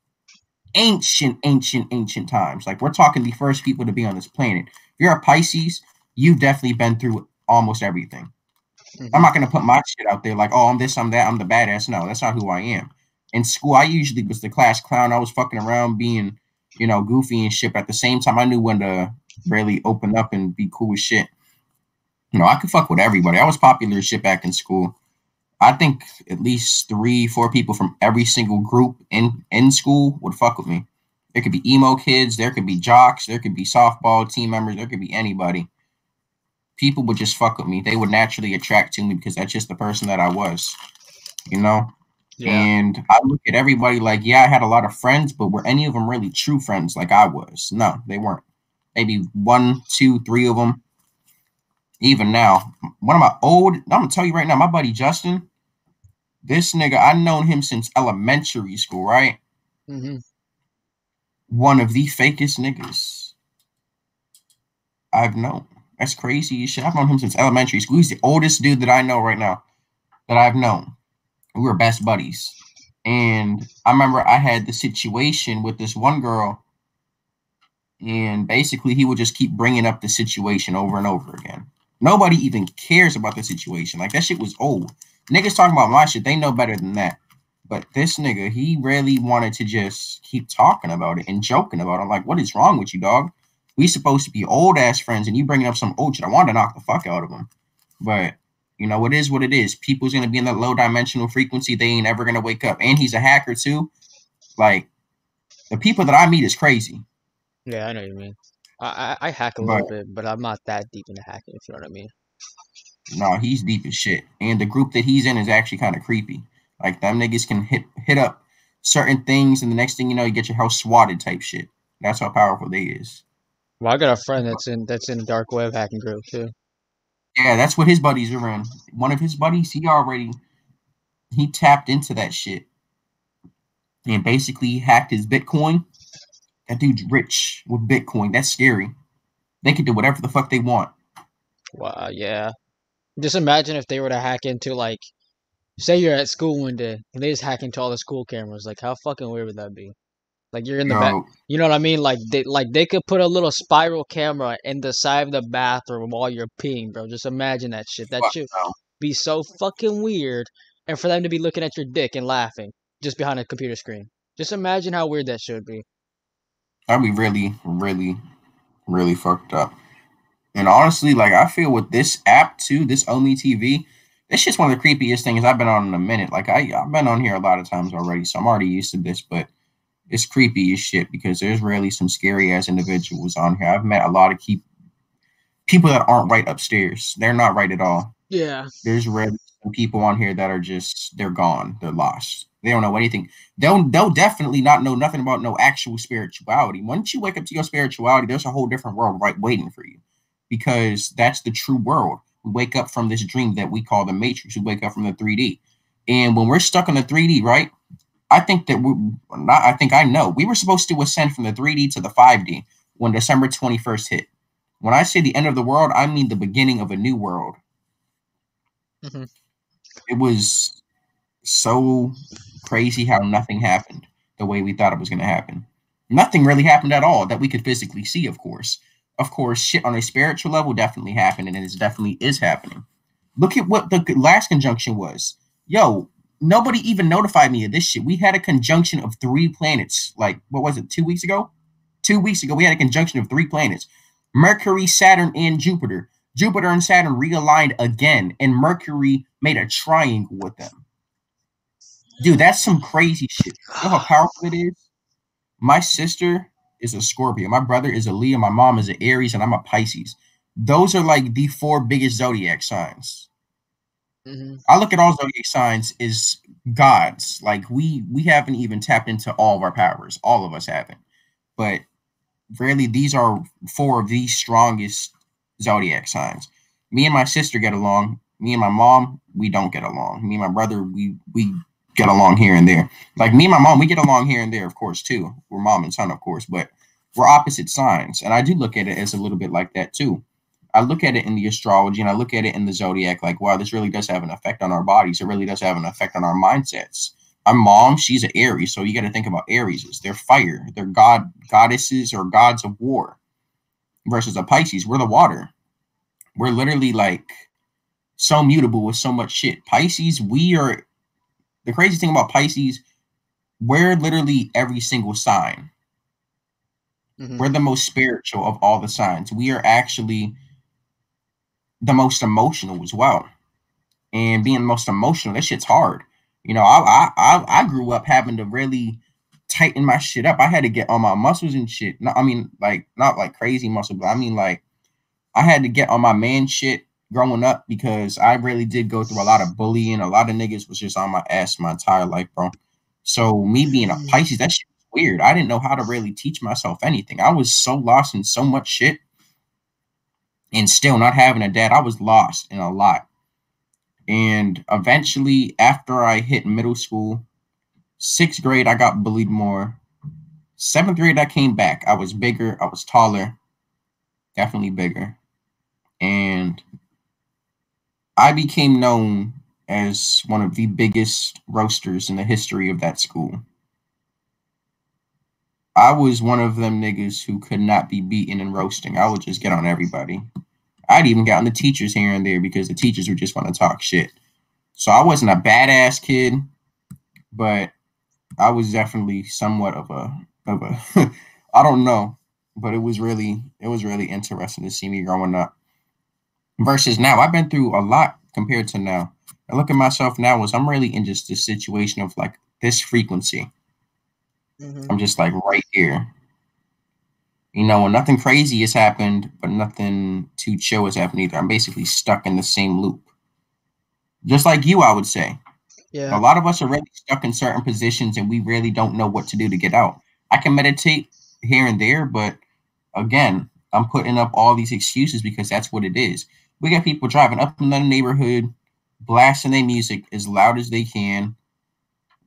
times. Like, we're talking the first people to be on this planet. If you're a Pisces, you've definitely been through almost everything. I'm not going to put my shit out there like, oh, I'm this, I'm that, I'm the badass. No, that's not who I am. In school, I usually was the class clown. I was fucking around being, you know, goofy and shit. But at the same time, I knew when to really open up and be cool as shit. You know, I could fuck with everybody. I was popular as shit back in school. I think at least 3-4 people from every single group in school would fuck with me. There could be emo kids, there could be jocks, there could be softball team members, there could be anybody. People would just fuck with me. They would naturally attract to me because that's just the person that I was, you know? Yeah. And I look at everybody like, yeah, I had a lot of friends, but were any of them really true friends like I was? No, they weren't. Maybe 1, 2, 3 of them. Even now, I'm gonna tell you right now, my buddy Justin, this nigga, I've known him since elementary school, right? One of the fakest niggas I've known. That's crazy shit. I've known him since elementary school. He's the oldest dude that I know right now that I've known. We were best buddies. And I remember I had the situation with this one girl, and basically he would just keep bringing up the situation over and over again. Nobody even cares about the situation. Like, that shit was old. Niggas talking about my shit, they know better than that. But this nigga, he really wanted to just keep talking about it and joking about it. I'm like, what is wrong with you, dog? We supposed to be old-ass friends, and you bringing up some old shit. I wanted to knock the fuck out of him. But, you know, it is what it is. People's going to be in that low-dimensional frequency. They ain't ever going to wake up. And he's a hacker, too. Like, the people that I meet is crazy. Yeah, I know what you mean. I hack a little bit, but I'm not that deep into hacking, if you know what I mean. No, he's deep as shit. And the group that he's in is actually kind of creepy. Like them niggas can hit up certain things, and the next thing you know, you get your house swatted type shit. That's how powerful they is. Well, I got a friend that's in a dark web hacking group too. Yeah, that's what his buddies are in. One of his buddies, he tapped into that shit and basically hacked his Bitcoin. That dude's rich with Bitcoin. That's scary. They can do whatever the fuck they want. Wow, yeah. Just imagine if they were to hack into like, say you're at school one day and they just hack into all the school cameras. Like, how fucking weird would that be? Like you're in the back, Yo, you know what I mean? Like they could put a little spiral camera in the side of the bathroom while you're peeing, bro. Just imagine that shit. That fuck should no. be so fucking weird, and for them to be looking at your dick and laughing just behind a computer screen. Just imagine how weird that should be. That'd be really, really, really fucked up. And honestly, like I feel with this app too, this Omi TV, this shit's one of the creepiest things I've been on in a minute. Like I've been on here a lot of times already, so I'm already used to this, but it's creepy as shit because there's really some scary ass individuals on here. I've met a lot of people that aren't right upstairs. They're not right at all. Yeah. There's really some people on here that are just they're gone. They're lost. They don't know anything. They'll definitely not know nothing about no actual spirituality. Once you wake up to your spirituality, there's a whole different world right waiting for you. Because that's the true world. We wake up from this dream that we call the Matrix. We wake up from the 3D. And when we're stuck in the 3D, right? I think that I know. We were supposed to ascend from the 3D to the 5D when December 21st hit. When I say the end of the world, I mean the beginning of a new world. Mm-hmm. It was so crazy how nothing happened the way we thought it was going to happen. Nothing really happened at all that we could physically see, of course. Of course, shit on a spiritual level definitely happened, and it definitely is happening. Look at what the last conjunction was. Yo, nobody even notified me of this shit. We had a conjunction of 3 planets. Like, what was it, 2 weeks ago? 2 weeks ago, we had a conjunction of 3 planets. Mercury, Saturn, and Jupiter. Jupiter and Saturn realigned again, and Mercury made a triangle with them. Dude, that's some crazy shit. You know how powerful it is? My sister is a Scorpio. My brother is a Leo. My mom is an Aries, and I'm a Pisces. Those are like the 4 biggest zodiac signs. Mm-hmm. I look at all zodiac signs as gods. Like we haven't even tapped into all of our powers. All of us haven't. But really, these are 4 of the strongest zodiac signs. Me and my sister get along. Me and my mom, we don't get along. Me and my brother, we get along here and there. Like me and my mom, we get along here and there, of course, too. We're mom and son, of course, but we're opposite signs. And I do look at it as a little bit like that, too. I look at it in the astrology and I look at it in the zodiac like, wow, this really does have an effect on our bodies. It really does have an effect on our mindsets. My mom, she's an Aries, so you got to think about Aries. They're fire. They're goddesses or gods of war. Versus a Pisces, we're the water. We're literally like so mutable with so much shit. Pisces, we are the crazy thing about Pisces, we're literally every single sign. Mm-hmm. We're the most spiritual of all the signs. We are actually the most emotional as well. And being the most emotional, that shit's hard. You know, I grew up having to really tighten my shit up. I had to get on my muscles and shit. No, I mean, like, not like crazy muscle, but I mean, like, I had to get on my man shit growing up because I really did go through a lot of bullying. A lot of niggas was just on my ass my entire life, bro. So me being a Pisces, that shit was weird. I didn't know how to really teach myself anything. I was so lost in so much shit. And still not having a dad, I was lost in a lot. And eventually, after I hit middle school, 6th grade, I got bullied more. 7th grade, I came back. I was bigger. I was taller. Definitely bigger. And I became known as one of the biggest roasters in the history of that school. I was one of them niggas who could not be beaten in roasting. I would just get on everybody. I'd even get on the teachers here and there because the teachers would just want to talk shit. So I wasn't a badass kid, but I was definitely somewhat of a I don't know, but it was really interesting to see me growing up. Versus now, I've been through a lot compared to now. I look at myself now as I'm really in just this situation of like this frequency. Mm-hmm. I'm just like right here. You know, and nothing crazy has happened, but nothing too chill has happened either. I'm basically stuck in the same loop. Just like you, I would say. A Yeah. lot of us are really stuck in certain positions and we really don't know what to do to get out. I can meditate here and there, but again, I'm putting up all these excuses because that's what it is. We got people driving up in the neighborhood, blasting their music as loud as they can.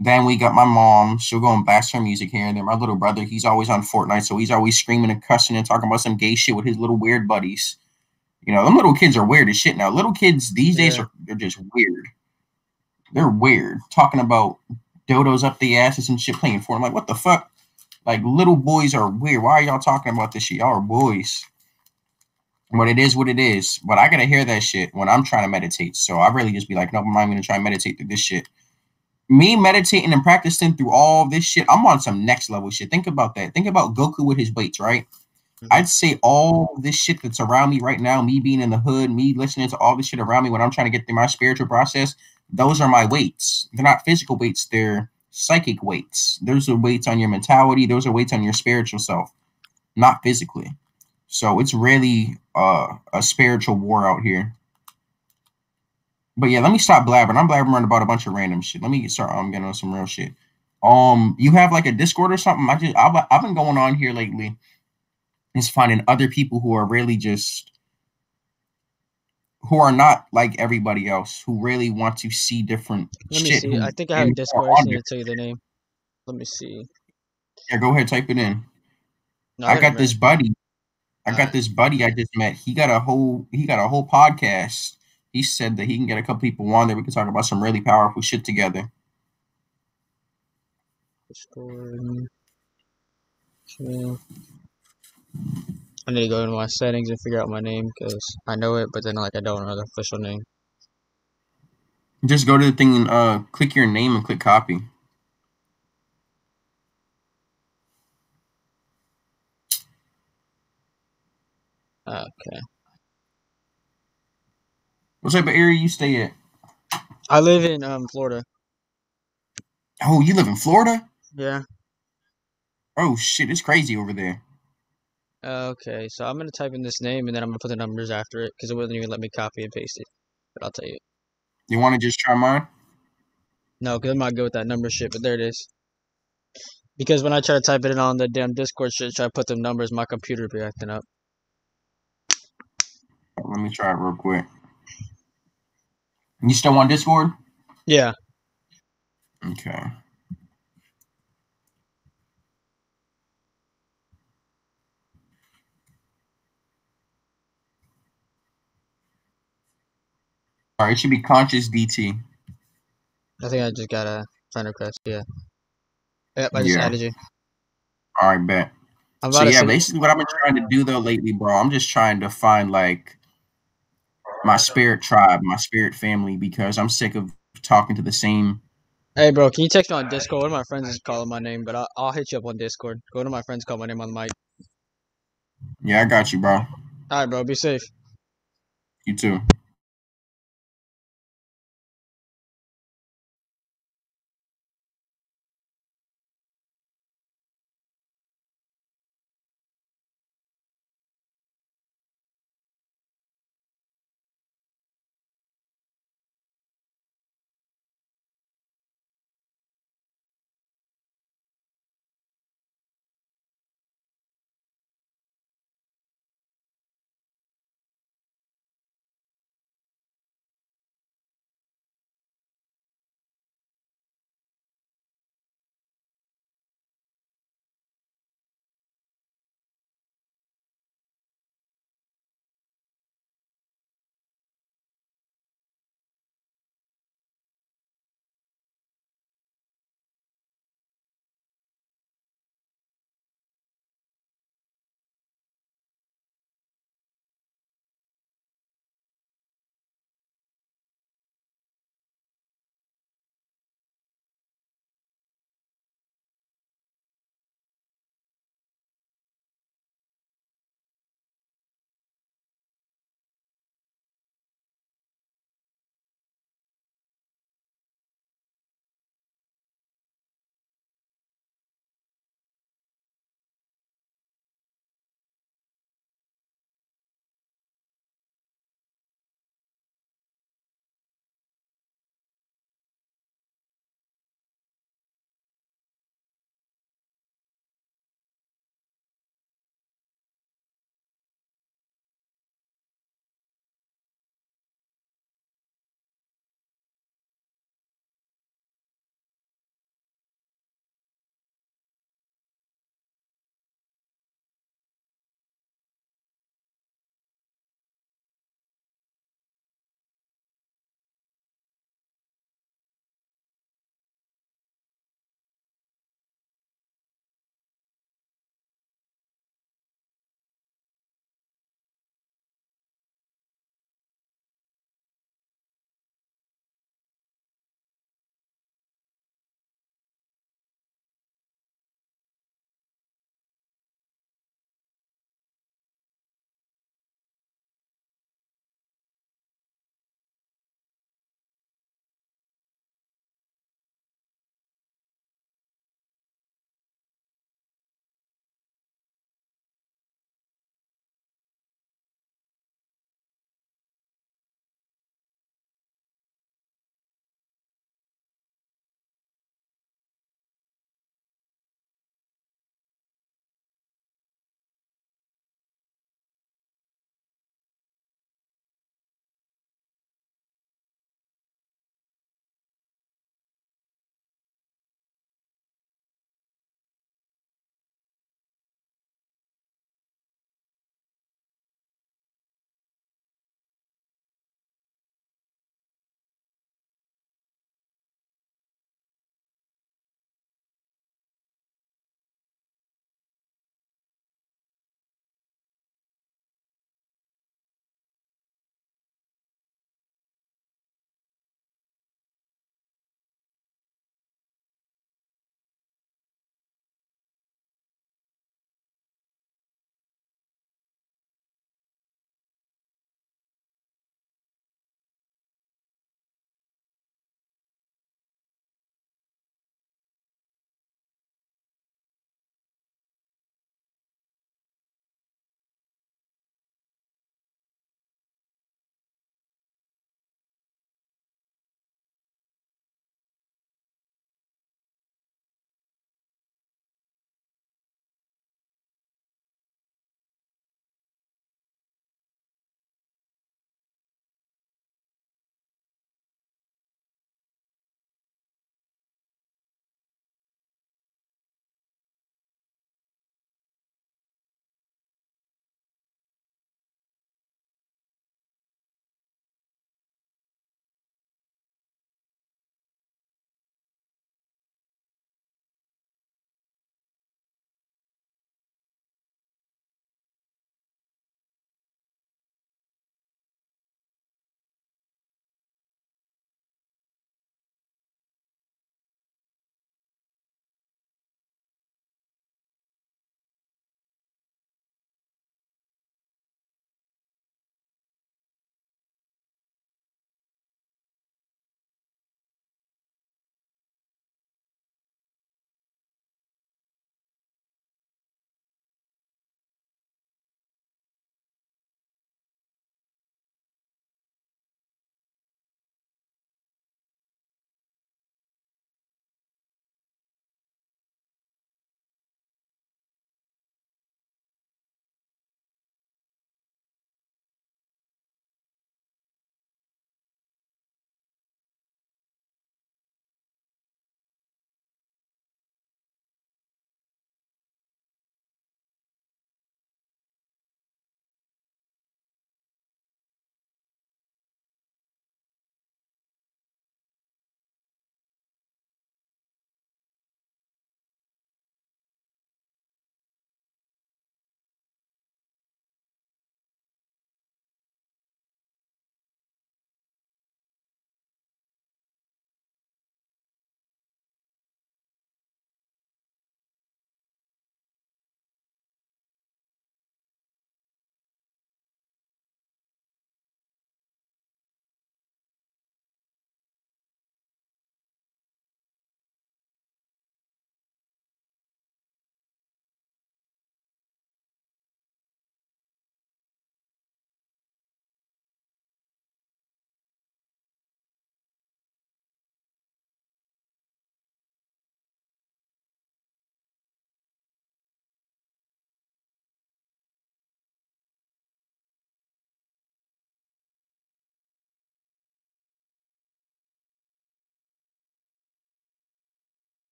Then we got my mom. She'll go and blast her music here and there. My little brother, he's always on Fortnite, so he's always screaming and cussing and talking about some gay shit with his little weird buddies. You know, them little kids are weird as shit now. Little kids these days Yeah. they're just weird. They're weird. Talking about dodos up the asses and shit playing for them. Like, what the fuck? Like, little boys are weird. Why are y'all talking about this shit? Y'all are boys. But it is what it is. But I gotta hear that shit when I'm trying to meditate. So I really just be like, nope, I'm not gonna try and meditate through this shit. Me meditating and practicing through all this shit, I'm on some next level shit. Think about that. Think about Goku with his weights, right? I'd say all this shit that's around me right now, me being in the hood, me listening to all this shit around me when I'm trying to get through my spiritual process, those are my weights. They're not physical weights, they're psychic weights. Those are weights on your mentality, those are weights on your spiritual self, not physically. So it's really a spiritual war out here. But yeah, let me stop blabbering. I'm blabbering about a bunch of random shit. Let me start getting on some real shit. You have like a Discord or something? I've been going on here lately is finding other people who are really just who are not like everybody else, who really want to see different Let me shit. see. I Who think I have a and Discord. I are just on need to different tell you the shit. name. Let me see. Yeah, go ahead, type it in. No, I I got it got right. this buddy. I got Alright. this buddy I just met. He got a whole podcast. He said that he can get a couple people on there. We can talk about some really powerful shit together. Discord. Okay. I need to go into my settings and figure out my name because I know it, but then like I don't know the official name. Just go to the thing and click your name and click copy. Okay. What type of area you stay at? I live in Florida. Oh, you live in Florida? Yeah. Oh shit, it's crazy over there. Okay, so I'm gonna type in this name and then I'm gonna put the numbers after it because it wouldn't even let me copy and paste it. But I'll tell you. You want to just try mine? No, because I'm not good with that number shit, but there it is. Because when I try to type it in on the damn Discord shit, try to put them numbers, my computer be acting up. Let me try it real quick. You still on Discord? Yeah. Okay. All right, it should be conscious DT. I think I just got a friend request. Yeah. Yep, I just Yeah. added you. All right, bet. I'm So about to yeah, send. basically what I've been trying to do though lately, bro, I'm just trying to find like my spirit tribe, my spirit family, because I'm sick of talking to the same. Hey, bro, can you text me on Discord? One of my friends is calling my name, but I'll hit you up on Discord. Go to my friends, call my name on the mic. Yeah, I got you, bro. All right, bro. Be safe. You too.